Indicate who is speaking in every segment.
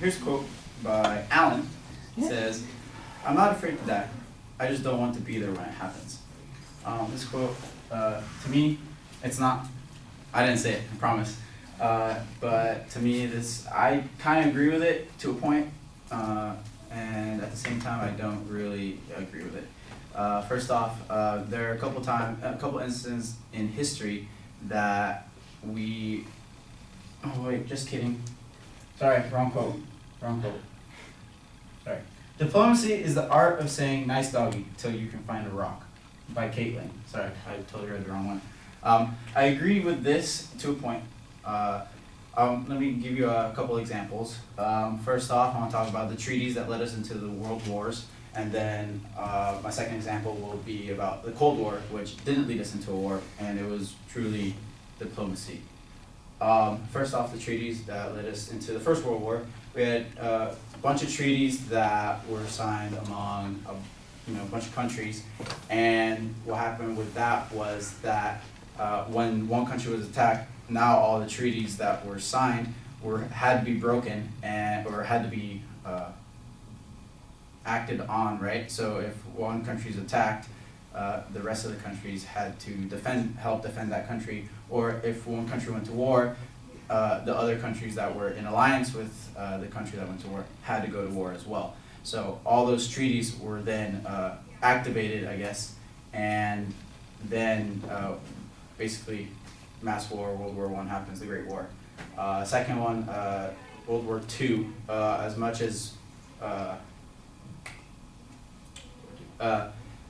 Speaker 1: Here's a quote by Alan. It says, "I'm not afraid to die. I just don't want to be there when it happens." This quote, to me, it's not, I didn't say it, I promise. But to me, I kind of agree with it to a point, and at the same time, I don't really agree with it. First off, there are a couple instances in history that oh wait, just kidding. Sorry, wrong quote. Sorry. "Diplomacy is the art of saying nice doggy till you can find a rock," by Caitlin. Sorry, I totally read the wrong one. I agree with this to a point. Let me give you a couple examples. First off, I want to talk about the treaties that led us into the world wars. And then my second example will be about the Cold War, which didn't lead us into a war, and it was truly diplomacy. First off, the treaties that led us into the First World War. We had a bunch of treaties that were signed among a bunch of countries, and what happened with that was that when one country was attacked, now all the treaties that were signed had to be broken or had to be acted on, right? So if one country is attacked, the rest of the countries had to help defend that country. Or if one country went to war, the other countries that were in alliance with the country that went to war had to go to war as well. So all those treaties were then activated, I guess, and then basically mass war, World War I happens, the Great War. Second one, World War II, as much as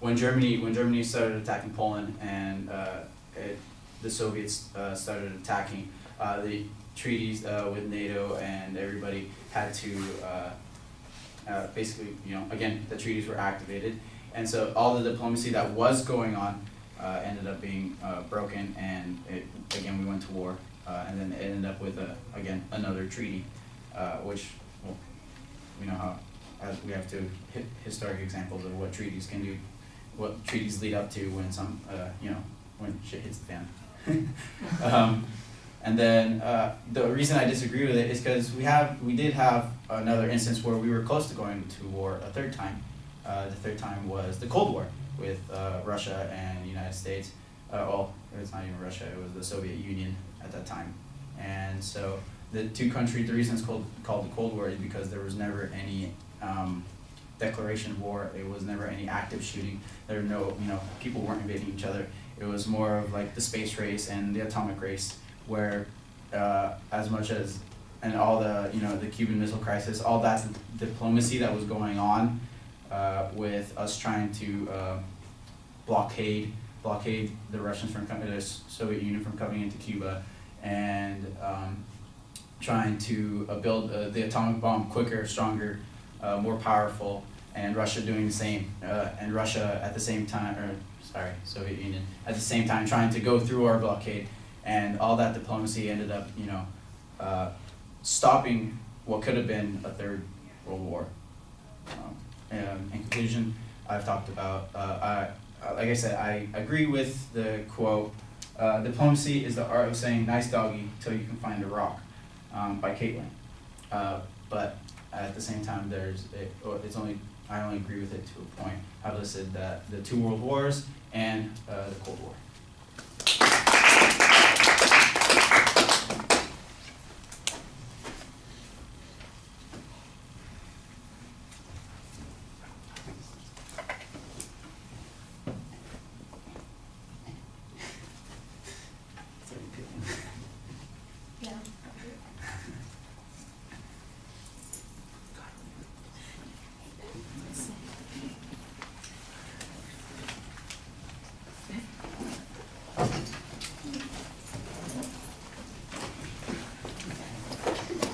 Speaker 1: when Germany started attacking Poland and the Soviets started attacking, the treaties with NATO and everybody had to basically, again, the treaties were activated, and so all the diplomacy that was going on ended up being broken, and again we went to war, and then it ended up with again another treaty, which, well, we know how. We have to hit historic examples of what treaties can do, what treaties lead up to when when shit hits the fan. And then the reason I disagree with it is because we did have another instance where we were close to going to war a third time. The third time was the Cold War with Russia and the United States. Well, it's not even Russia; it was the Soviet Union at that time. And so the two countries, the reason it's called the Cold War is because there was never any declaration of war. It was never any active shooting. There were no, people weren't invading each other. It was more of like the space race and the atomic race, where as much as, and all the, the Cuban Missile Crisis, all that diplomacy that was going on with us trying to blockade the Russians from coming, the Soviet Union from coming into Cuba, and trying to build the atomic bomb quicker, stronger, more powerful, and Russia doing the same, and Russia at the same time, Soviet Union at the same time trying to go through our blockade, and all that diplomacy ended up, stopping what could have been a third world war. In conclusion, I've talked about, like I said, I agree with the quote, "Diplomacy is the art of saying nice doggy till you can find a rock," by Caitlin. But at the same time, I only agree with it to a point. I've listed that the two world wars and the Cold War.
Speaker 2: Yeah.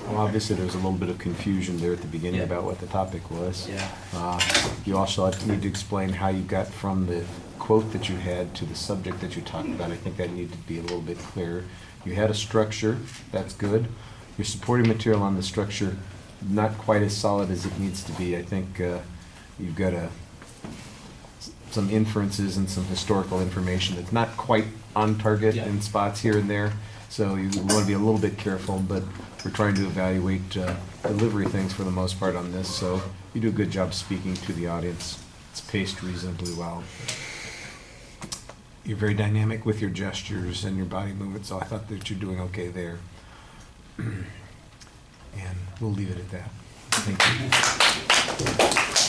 Speaker 3: Well, obviously, there was a little bit of confusion there at the beginning
Speaker 1: Yeah.
Speaker 3: about what the topic was.
Speaker 1: Yeah.
Speaker 3: You also need to explain how you got from the quote that you had to the subject that you talked about. I think that needed to be a little bit clearer. You had a structure, that's good. Your supporting material on the structure, not quite as solid as it needs to be. I think you've got some inferences and some historical information that's not quite on target
Speaker 1: Yeah.
Speaker 3: in spots here and there. So you want to be a little bit careful, but we're trying to evaluate delivery things for the most part on this, so you do a good job speaking to the audience. It's paced reasonably well. You're very dynamic with your gestures and your body movement, so I thought that you're doing okay there. And we'll leave it at that. Thank you.